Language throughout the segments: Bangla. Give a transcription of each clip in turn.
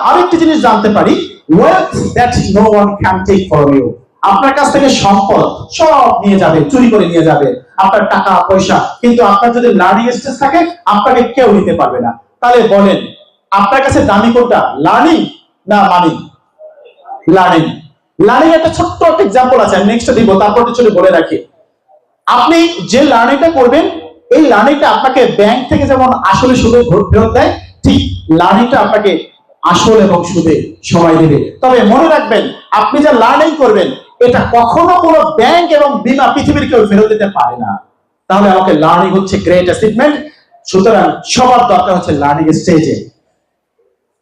আরেকটি জিনিস জানতে পারি, wealth that no one can take from you, আপনার কাছ থেকে সম্পদ সব নিয়ে যাবে, চুরি করে নিয়ে যাবে, আপনার টাকা পয়সা, কিন্তু আপনার যদি লার্নিং স্টেজ থাকে আপনাকে কেউ নিতে পারবে না। তাহলে বলেন আপনার কাছে দামি কোনটা, লার্নিং না মানি? লার্নিং। লার্নিং একটা ছোট্ট একটা এক্সাম্পল আছে, আমি নেক্সট দিব, তারপর কিছু বলে রাখি। আপনি যে লার্নিংটা করবেন, এই লার্নিংটা আপনাকে ব্যাংক থেকে যেমন আসলে সুদে ফেরত দেয়, ঠিক লার্নিংটা আপনাকে আসল এবং সুদে সময় দেবে। তবে মনে রাখবেন, আপনি যা লার্নিং করবেন এটা কখনো কোনো ব্যাংক এবং বীমা পৃথিবীর কেউ ফেরত দিতে পারে না। তাহলে আমাকে লার্নিং হচ্ছে গ্রেট অ্যাচিভমেন্ট। সুতরাং সবার দরকার হচ্ছে লার্নিং স্টেজে।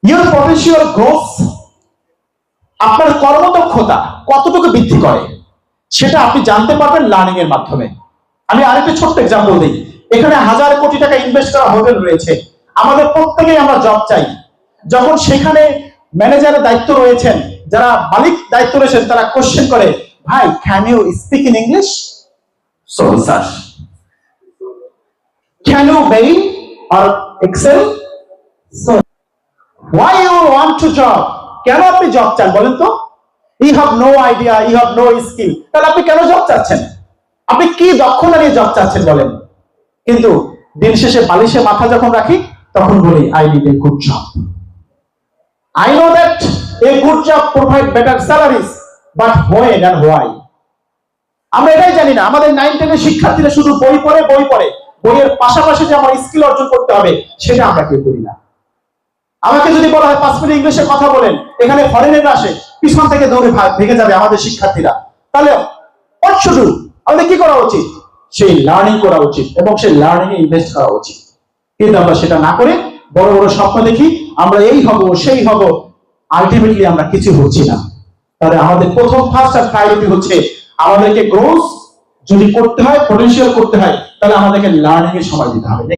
ইউর প্রফেশনাল গ্রোথ, আপনার কর্মদক্ষতা কতটুকু বৃদ্ধি করে সেটা আপনি জানতে পারবেন লার্নিং এর মাধ্যমে। আমি আরেকটা ছোট্ট এক্সাম্পল দিই। এখানে হাজার কোটি টাকা ইনভেস্ট করা হোটেল রয়েছে, আমাদের প্রত্যেকেই আমরা জব চাই। যখন সেখানে ম্যানেজারের দায়িত্ব রয়েছেন, যারা মালিক দায়িত্ব রয়েছেন, তারা কোশ্চেন করে, ভাই can you speak in English? So sir, can you mail or excel? So why you want to job? কেন আপনি জব চান বলেন তো? you have no idea, you have no skill, তাহলে আপনি কেন জব চাচ্ছেন? আপনি কি দক্ষতা নিয়ে জব চাচ্ছেন বলেন? কিন্তু দিন শেষে বালিশে মাথা যখন রাখি তখন বলি I need a good job. I know that a good job provide better salaries, but when and why? আমরা এটাই জানি না। আমাদের 9-10 এর শিক্ষার্থীরা শুধু বই পড়ে, বইয়ের পাশাপাশি যে আমার স্কিল অর্জন করতে হবে সেটা আমরা কেউ করি না। আমাকে যদি বলা হয় 5 মিনিট ইংলিশে কথা বলেন, এখানে ফরেনার আসে, পিছন থেকে দৌড়ে ভেগে যাবে আমাদের শিক্ষার্থীরা। তাহলে আমাদের কি করা উচিত? সেই লার্নিং করা উচিত এবং সেই লার্নিং এ ইনভেস্ট করা উচিত। কিন্তু আমরা সেটা না করে বড় বড় স্বপ্ন দেখি, আমরা এই হব সেই হব, আলটিমেটলি আমরা কিছু হচ্ছি না। তাহলে আমাদের প্রথম ফার্স্ট আর প্রায়োরিটি হচ্ছে আমাদেরকে গ্রোথ যদি করতে হয়, পটেনশিয়াল করতে হয়, তাহলে আমাদেরকে লার্নিং এর সময় দিতে হবে।